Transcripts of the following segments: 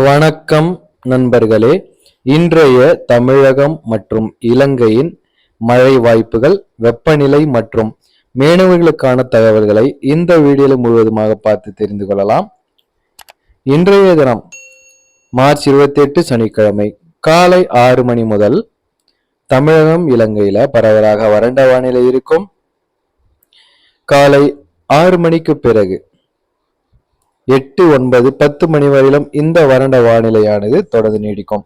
வணக்கம் நண்பர்களே. இன்றைய தமிழகம் மற்றும் இலங்கையின் மழை வாய்ப்புகள், வெப்பநிலை மற்றும் மீனவர்களுக்கான தகவல்களை இந்த வீடியோவில் முழுவதுமாக பார்த்து தெரிந்து கொள்ளலாம். இன்றைய தினம் மார்ச் 28 சனிக்கிழமை காலை 6 மணி முதல் தமிழகம் இலங்கையில பரவலாக வறண்ட வானிலை இருக்கும். காலை 6 மணிக்கு பிறகு 8, 9, 10 மணி வரையிலும் இந்த வறண்ட வானிலையானது தொடர்ந்து நீடிக்கும்.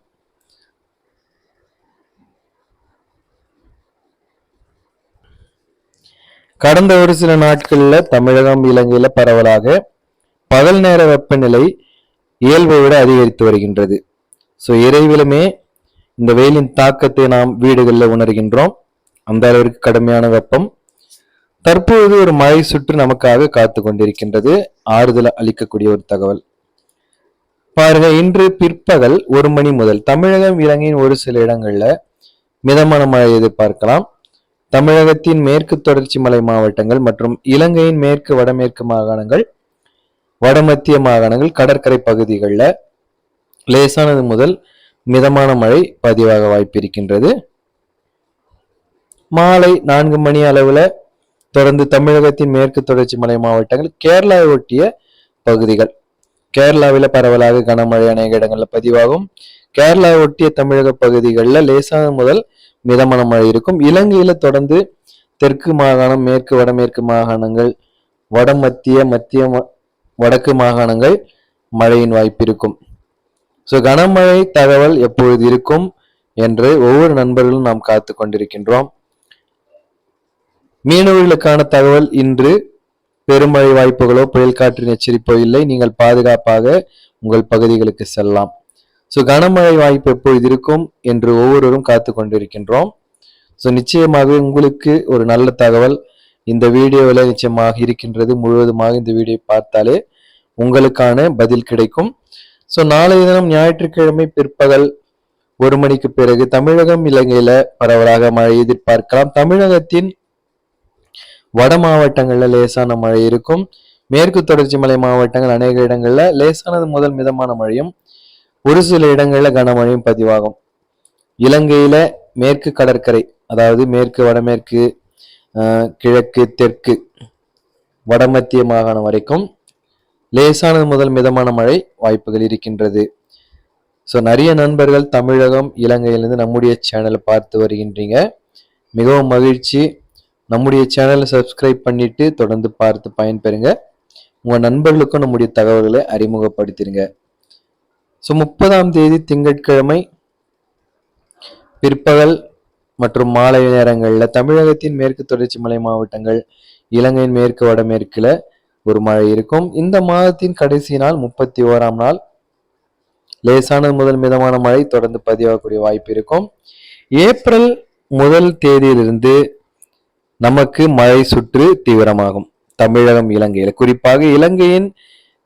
கடந்த ஒரு சில நாட்கள்ல தமிழகம் இலங்கையில பரவலாக பகல் நேர வெப்பநிலை இயல்பை விட அதிகரித்து வருகின்றது. இறைவிலுமே இந்த வெயிலின் தாக்கத்தை நாம் வீடுகளில் உணர்கின்றோம். அந்த அளவிற்கு கடுமையான வெப்பம். தற்போது ஒரு மழை சுற்று நமக்காக காத்து கொண்டிருக்கின்றது. ஆறுதல் அளிக்கக்கூடிய ஒரு தகவல் பாருங்க. இன்று பிற்பகல் 1 மணி முதல் தமிழகம் இலங்கையின் ஒரு சில இடங்கள்ல மிதமான மழை எதிர்பார்க்கலாம். தமிழகத்தின் மேற்கு தொடர்ச்சி மலை மாவட்டங்கள் மற்றும் இலங்கையின் மேற்கு வடமேற்கு மாகாணங்கள், வடமத்திய மாகாணங்கள், கடற்கரை பகுதிகளில் லேசானது முதல் மிதமான மழை பதிவாக வாய்ப்பு இருக்கின்றது. மாலை 4 மணி அளவுல தொடர்ந்து தமிழகத்தின் மேற்கு தொடர்ச்சி மலை மாவட்டங்கள், கேரளாவை ஒட்டிய பகுதிகள், கேரளாவில் பரவலாக கனமழை அநேக இடங்களில் பதிவாகும். கேரளாவை ஒட்டிய தமிழக பகுதிகளில் லேசான முதல் மிதமான மழை இருக்கும். இலங்கையில தொடர்ந்து தெற்கு மாகாணம், மேற்கு வடமேற்கு மாகாணங்கள், மத்திய வடக்கு மாகாணங்கள் மழையின் வாய்ப்பு இருக்கும். கனமழை தகவல் எப்பொழுது இருக்கும் என்று ஒவ்வொரு நண்பர்களும் நாம் காத்து கொண்டிருக்கின்றோம். மீனவர்களுக்கான தகவல், இன்று பெருமழை வாய்ப்புகளோ புயல் காற்றின் எச்சரிப்போ இல்லை. நீங்கள் பாதுகாப்பாக உங்கள் பகுதிகளுக்கு செல்லலாம். கனமழை வாய்ப்பு எப்பொழுது இருக்கும் என்று ஒவ்வொருவரும் காத்து கொண்டிருக்கின்றோம். நிச்சயமாக உங்களுக்கு ஒரு நல்ல தகவல் இந்த வீடியோவில் நிச்சயமாக இருக்கின்றது. முழுவதுமாக இந்த வீடியோ பார்த்தாலே உங்களுக்கான பதில் கிடைக்கும். நாளைய தினம் ஞாயிற்றுக்கிழமை பிற்பகல் 1 மணிக்கு பிறகு தமிழகம் இலங்கையில பரவலாக மழை எதிர்பார்க்கலாம். தமிழகத்தின் வட மாவட்டங்கள்ல லேசான மழை இருக்கும். மேற்கு தொடர்ச்சி மலை மாவட்டங்கள் அநேக இடங்கள்ல லேசானது முதல் மிதமான மழையும், ஒரு சில இடங்கள்ல கனமழையும் பதிவாகும். இலங்கையில மேற்கு கடற்கரை, அதாவது மேற்கு வடமேற்கு கிழக்கு தெற்கு வடமத்திய மாகாணம் வரைக்கும் லேசானது முதல் மிதமான மழை வாய்ப்புகள் இருக்கின்றது. நிறைய நண்பர்கள் தமிழகம் இலங்கையிலிருந்து நம்முடைய சேனலை பார்த்து வருகின்றீங்க. மிகவும் மகிழ்ச்சி. நம்முடைய சேனலை சப்ஸ்கிரைப் பண்ணிட்டு தொடர்ந்து பார்த்து பயன்பெறுங்க. உங்க நண்பர்களுக்கும் நம்முடைய தகவல்களை அறிமுகப்படுத்திடுங்க. 30ஆம் தேதி திங்கட்கிழமை பிற்பகல் மற்றும் மாலை நேரங்களில் தமிழகத்தின் மேற்கு தொடர்ச்சி மலை மாவட்டங்கள், இலங்கையின் மேற்கு வடமேற்குல ஒரு மழை இருக்கும். இந்த மாதத்தின் கடைசி நாள் 31ஆம் நாள் லேசானது முதல் மிதமான மழை தொடர்ந்து பதிவாகக்கூடிய வாய்ப்பு இருக்கும். ஏப்ரல் 1 தேதியிலிருந்து நமக்கு மழை சுற்று தீவிரமாகும். தமிழகம் இலங்கையில, குறிப்பாக இலங்கையின்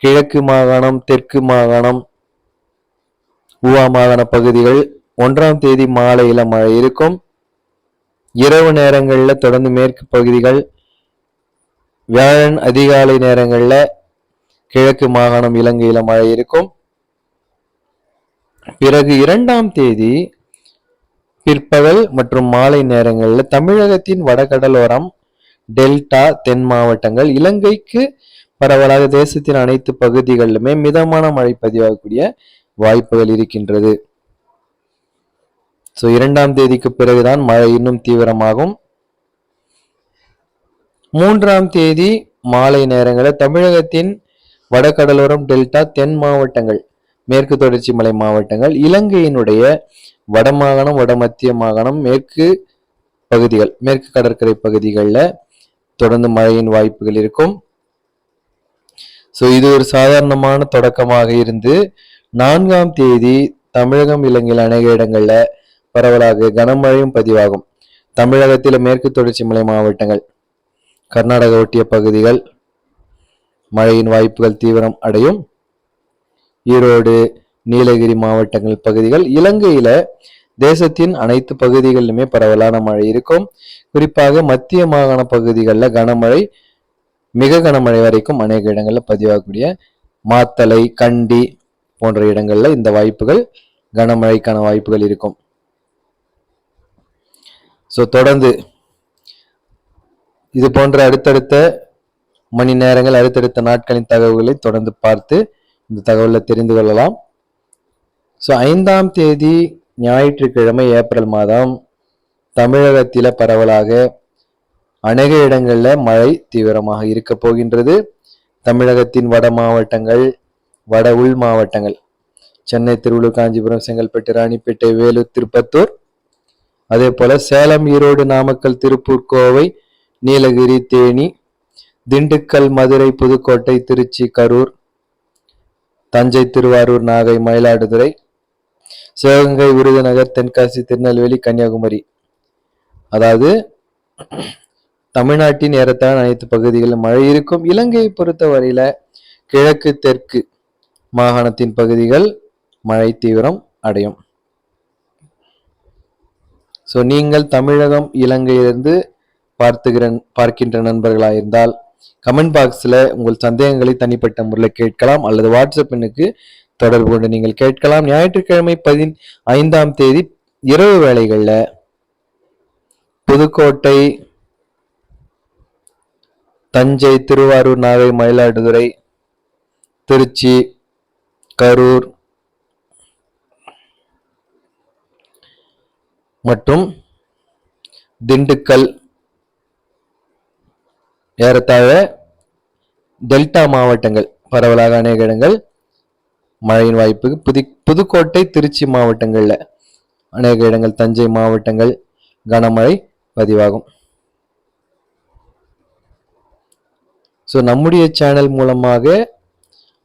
கிழக்கு மாகாணம், தெற்கு மாகாணம், ஊவா மாகாண பகுதிகள் 1ஆம் தேதி மாலையில மழை இருக்கும். இரவு நேரங்கள்ல தொடர்ந்து மேற்கு பகுதிகள், வியாழன் அதிகாலை நேரங்கள்ல கிழக்கு மாகாணம் இலங்கையில மழை இருக்கும். பிறகு 2ஆம் தேதி பிற்பகல் மற்றும் மாலை நேரங்களில் தமிழகத்தின் வடகடலோரம், டெல்டா, தென் மாவட்டங்கள், இலங்கைக்கு பரவலாக தேசத்தின் அனைத்து பகுதிகளிலுமே மிதமான மழை பதிவாகக்கூடிய வாய்ப்புகள் இருக்கின்றது. 2ஆம் தேதிக்கு பிறகுதான் மழை இன்னும் தீவிரமாகும். 3ஆம் தேதி மாலை நேரங்களில் தமிழகத்தின் வடகடலோரம், டெல்டா, தென் மாவட்டங்கள், மேற்கு தொடர்ச்சி மலை மாவட்டங்கள், இலங்கையினுடைய வடமாகாணம், வடமத்திய மாகாணம், மேற்கு பகுதிகள், மேற்கு கடற்கரை பகுதிகளில் தொடர்ந்து மழையின் வாய்ப்புகள் இருக்கும். இது ஒரு சாதாரணமான தொடக்கமாக இருந்து 4ஆம் தேதி தமிழகம் இலங்கையில் அநேக இடங்கள்ல பரவலாக கனமழையும் பதிவாகும். தமிழகத்தில மேற்கு தொடர்ச்சி மலை மாவட்டங்கள், கர்நாடக ஒட்டிய பகுதிகள் மழையின் வாய்ப்புகள் தீவிரம் அடையும். ஈரோடு, நீலகிரி மாவட்டங்கள் பகுதிகள், இலங்கையில தேசத்தின் அனைத்து பகுதிகளிலுமே பரவலான மழை இருக்கும். குறிப்பாக மத்திய மாகாண பகுதிகளில் கனமழை, மிக கனமழை வரைக்கும் அநேக இடங்களில் பதிவாகக்கூடிய மாத்தளை, கண்டி போன்ற இடங்கள்ல இந்த வாய்ப்புகள், கனமழைக்கான வாய்ப்புகள் இருக்கும். ஸோ தொடர்ந்து இது போன்ற அடுத்தடுத்த மணி நேரங்கள், அடுத்தடுத்த நாட்களின் தகவல்களை தொடர்ந்து பார்த்து இந்த தகவலை தெரிந்து கொள்ளலாம். ஸோ 5ஆம் தேதி ஞாயிற்றுக்கிழமை ஏப்ரல் மாதம் தமிழகத்தில பரவலாக அநேக இடங்கள்ல மழை தீவிரமாக இருக்க போகின்றது. தமிழகத்தின் வட மாவட்டங்கள், வட உள் மாவட்டங்கள், சென்னை, திருவள்ளூர், காஞ்சிபுரம், செங்கல்பட்டு, ராணிப்பேட்டை, வேலூர், திருப்பத்தூர், அதே போல சேலம், ஈரோடு, நாமக்கல், திருப்பூர், கோவை, நீலகிரி, தேனி, திண்டுக்கல், மதுரை, புதுக்கோட்டை, திருச்சி, கரூர், தஞ்சை, திருவாரூர், நாகை, மயிலாடுதுறை, சிவகங்கை, விருதுநகர், தென்காசி, திருநெல்வேலி, கன்னியாகுமரி, அதாவது தமிழ்நாட்டின் ஏறத்தாழ அனைத்து பகுதிகளிலும் மழை இருக்கும். இலங்கையை பொறுத்த வரையில கிழக்கு தெற்கு மாகாணத்தின் பகுதிகள் மழை தீவிரம் அடையும். ஸோ நீங்கள் தமிழகம், இலங்கையிலிருந்து பார்க்கின்ற நண்பர்களாயிருந்தால் கமெண்ட் பாக்ஸில் உங்கள் சந்தேகங்களை தனிப்பட்ட முறையில் கேட்கலாம், அல்லது வாட்ஸ்அப் எண்ணுக்கு தொடர்பு கொண்டு நீங்கள் கேட்கலாம். ஞாயிற்றுக்கிழமை 15ஆம் தேதி இரவு வேளைகளில் புதுக்கோட்டை, தஞ்சை, திருவாரூர், நாகை, மயிலாடுதுறை, திருச்சி, கரூர் மற்றும் திண்டுக்கல், ஏறத்தாழ டெல்டா மாவட்டங்கள் பரவலாக அநேக இடங்கள் மழையின் வாய்ப்பு. புதுக்கோட்டை, திருச்சி மாவட்டங்கள்ல அநேக இடங்கள், தஞ்சை மாவட்டங்கள் கனமழை பதிவாகும். ஸோ நம்முடைய சேனல் மூலமாக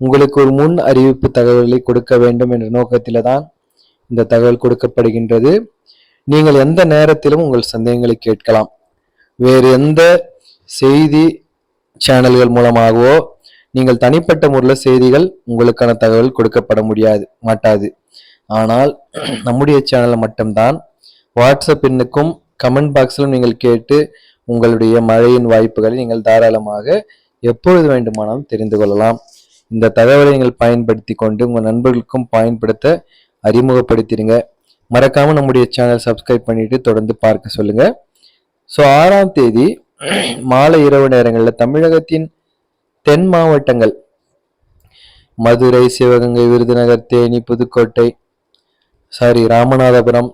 உங்களுக்கு ஒரு முன் அறிவிப்பு தகவல்களை கொடுக்க வேண்டும் என்ற நோக்கத்தில தான் இந்த தகவல் கொடுக்கப்படுகின்றது. நீங்கள் எந்த நேரத்திலும் உங்கள் சந்தேகங்களை கேட்கலாம். வேறு எந்த செய்தி சேனல்கள் மூலமாகவோ நீங்கள் தனிப்பட்ட முறையில் செய்திகள், உங்களுக்கான தகவல் கொடுக்கப்பட மாட்டாது. ஆனால் நம்முடைய சேனலில் மட்டும்தான் வாட்ஸ்அப் எண்ணுக்கும் கமெண்ட் பாக்ஸிலும் நீங்கள் கேட்டு உங்களுடைய மழையின் வாய்ப்புகளை நீங்கள் தாராளமாக எப்பொழுது வேண்டுமானாலும் தெரிந்து கொள்ளலாம். இந்த தகவலை நீங்கள் பயன்படுத்தி கொண்டு உங்கள் நண்பர்களுக்கும் பயன்படுத்த அறிமுகப்படுத்திடுங்க. மறக்காம நம்முடைய சேனல் சப்ஸ்கிரைப் பண்ணிட்டு தொடர்ந்து பார்க்க சொல்லுங்க. ஸோ 6ஆம் தேதி மாலை இரவு நேரங்களில் தமிழகத்தின் தென் மாவட்டங்கள் மதுரை, சிவகங்கை, விருதுநகர், தேனி, புதுக்கோட்டை, ராமநாதபுரம்,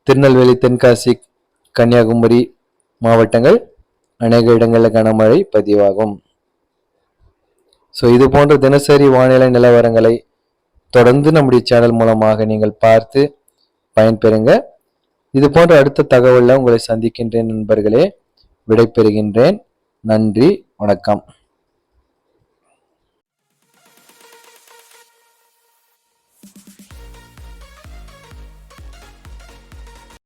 திருநெல்வேலி, தென்காசி, கன்னியாகுமரி மாவட்டங்கள் அநேக இடங்களில் கனமழை பதிவாகும். ஸோ இது போன்ற தினசரி வானிலை நிலவரங்களை தொடர்ந்து நம்முடைய சேனல் மூலமாக நீங்கள் பார்த்து பயன்பெறுங்க. இது போன்ற அடுத்த தகவலில் உங்களை சந்திக்கின்றேன் நண்பர்களே. விடைபெறுகின்றேன். நன்றி, வணக்கம்.